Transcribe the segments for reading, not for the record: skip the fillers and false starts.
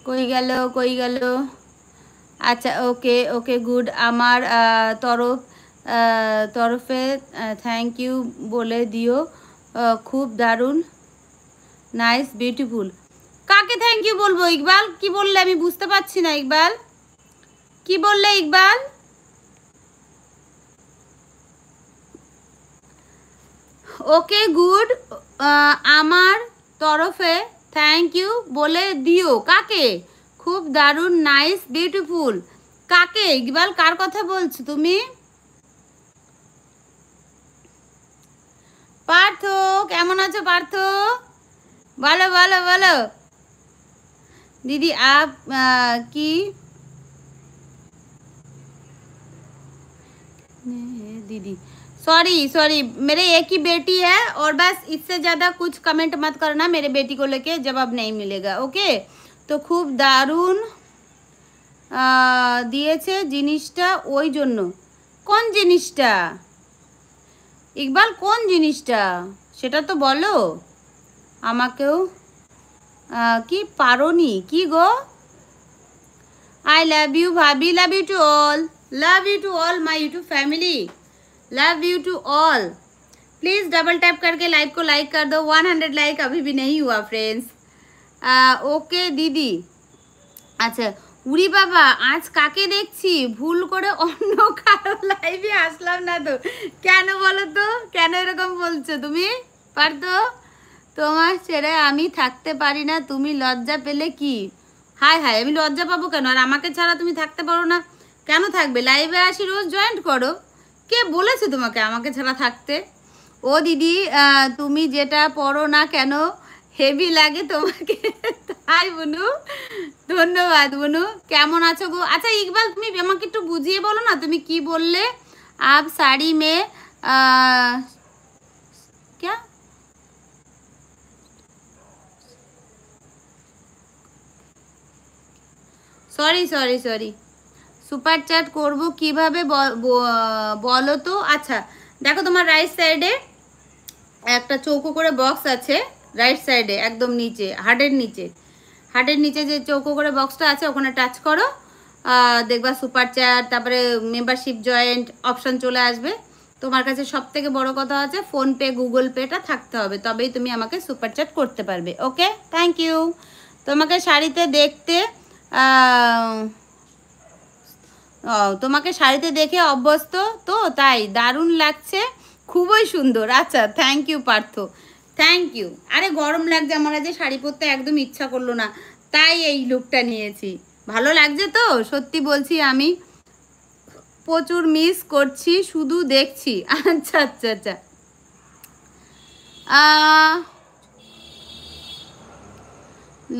কই গেল কই গেল? আচ্ছা ওকে ওকে গুড। আমার তরফে থ্যাংক ইউ বলে দিও, খুব দারুণ, নাইস, বিউটিফুল। কাকে থ্যাংক ইউ বলবো ইকবাল? কি বললে আমি বুঝতে পারছি না ইকবাল, কি বললে ইকবাল? ওকে গুড, আমার তরফে থ্যাংক ইউ বলে দিও কাকে? খুব দারুণ, নাইস, বিউটিফুল। কাকে ইকবাল, কার কথা বলছো তুমি? পার্থ, কেমন আছো পার্থ? বলো বলো বলো। दीदी आप की दीदी सॉरी सॉरी, मेरे एक ही बेटी है और बस इससे ज़्यादा कुछ कमेंट मत करना मेरे बेटी को लेके, जवाब नहीं मिलेगा। ओके, तो खूब दारुण দিয়েছে জিনিসটা, ওই জন্য। কোন জিনিসটা ইকবাল, কোন জিনিসটা সেটা তো বলো আমাকেও। কি পারোনি কি গো? आई लव यू भाभी, love you to all, love you to all my YouTube family, love you to all. Please double tap करके लाइव को लाइक कर दो। 100 लाइक अभी भी नहीं हुआ फ्रेंड्स। ओके दीदी। अच्छा উড়ি বাবা, আজ কাকে দেখছি ভুল করে অন্য কারো লাইভে আসলাম না তো, কেন বলো তো, কেন এরকম বলছো তুমি? পারতো, তোমার ছেড়ে আমি থাকতে পারি না, তুমি লজ্জা পেলে কি? হাই হাই, আমি লজ্জা পাবো কেন? আর আমাকে ছাড়া তুমি থাকতে পারো না, কেন থাকবে? লাইভে আসি রোজ, জয়েন্ট করো। কে বলেছে তোমাকে আমাকে ছাড়া থাকতে? ও দিদি, তুমি যেটা পড়ো না কেন হেভি লাগে তোমাকে। তাই বুনু, ধন্যবাদ বুনু। কেমন আছো গো? আচ্ছা ইকবাল, তুমি আমাকে একটু বুঝিয়ে বলো না, তুমি কি বললে? আপ শাড়ি মে क्या? Sorry sorry sorry, super chat করবো কিভাবে বলো তো? আচ্ছা দেখো, তোমার রাইট সাইডে একটা চৌকো করে বক্স আছে, রাইট সাইডে একদম নিচে, হার্টের নিচে, হার্টের নিচে যে চৌকো করে বক্সটা আছে ওখানে টাচ করো, দেখবা সুপার চ্যাট, তারপরে মেম্বারশিপ জয়েন্ট অপশান চলে আসবে। তোমার কাছে সব থেকে বড় কথা আছে ফোনপে গুগল পেটা থাকতে হবে, তবেই তুমি আমাকে সুপার চ্যাট করতে পারবে। ওকে, থ্যাংক ইউ। তোমাকে শাড়িতে দেখতে তোমাকে শাড়িতে দেখে অভ্যস্ত তো, তাই দারুণ লাগছে, খুবই সুন্দর। আচ্ছা thank you Partha, thank you. আরে গরম লাগছে, আমার আজ শাড়ি পরতে একদম ইচ্ছা করলো না, তাই এই লুকটা নিয়েছি। ভালো লাগছে তো, সত্যি বলছি আমি প্রচুর মিস করছি, শুধু দেখছি। আচ্ছা আচ্ছা আচ্ছা,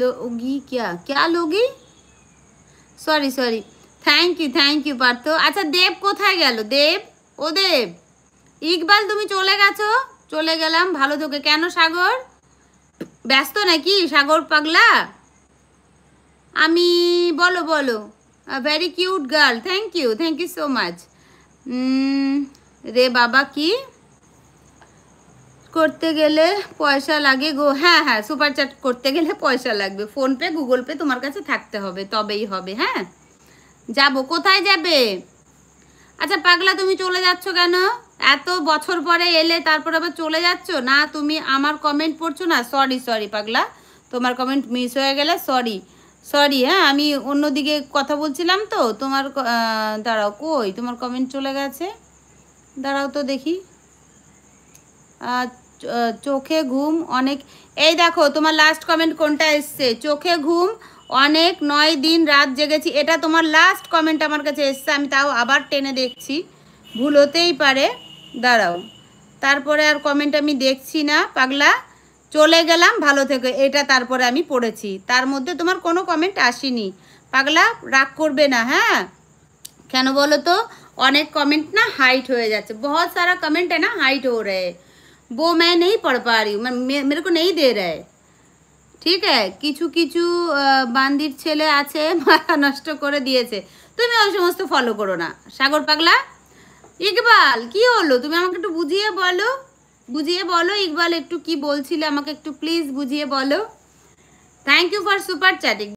लोगी क्या क्या लोगी? Sorry sorry, thank you Partha. আচ্ছা দেব কোথায় গেল? দেব, ও দেব, ইকবাল তুমি চলে গেছো? চলে গেলাম, ভালো তোকে। কেন সাগর, ব্যস্ত নাকি সাগর পাগলা? আমি বলো বলো। Very cute girl, thank you so much. রে বাবা, কি করতে গেলে পয়সা লাগে গো? হ্যাঁ হ্যাঁ, সুপার চ্যাট করতে গেলে পয়সা লাগবে, ফোনপে গুগল পে তোমার কাছে থাকতে হবে, তবেই হবে। হ্যাঁ, যাবো, কোথায় যাবে? আচ্ছা পাগলা, তুমি চলে যাচ্ছ কেন? এত বছর পরে এলে তারপর আবার চলে যাচ্ছ না? তুমি আমার কমেন্ট পড়ছো না? সরি সরি পাগলা, তোমার কমেন্ট মিস হয়ে গেলে সরি সরি। হ্যাঁ, আমি অন্যদিকে কথা বলছিলাম তো। তোমার দাঁড়াও, কই তোমার কমেন্ট চলে গেছে? দাঁড়াও তো দেখি। চোখে ঘুম অনেক, এই দেখো তোমার লাস্ট কমেন্ট কোনটা এসছে, চোখে ঘুম অনেক, 9 দিন রাত জেগেছি, এটা তোমার লাস্ট কমেন্ট আমার কাছে এসছে। আমি তাও আবার টেনে দেখছি, ভুল হতেই পারে, দাঁড়াও। তারপরে আর কমেন্ট আমি দেখছি না পাগলা, চলে গেলাম, ভালো থেকে, এটা তারপরে আমি পড়েছি, তার মধ্যে তোমার কোনো কমেন্ট আসেনি। পাগলা রাগ করবে না, হ্যাঁ? কেন বলো তো, অনেক কমেंट ना हाइट हो जाते, बहुत सारा कमेंट है ना हाइट हो रहे हैं, वो मैं नहीं पढ़ पा रही हूँ, मेरे को नहीं दे रहा है। ঠিক আছে, কিছু কিছু বান্দির ছেলে আছে মাথা নষ্ট করে দিয়েছে, তুমি ওই সমস্ত ফলো করো না সাগর পাগলা। ইকবাল কি হলো, তুমি আমাকে একটু বুঝিয়ে বলো, বুঝিয়ে বলো ইকবাল, একটু কি বলছিলে আমাকে একটু প্লিজ বুঝিয়ে বলো। Thank you for super chatting.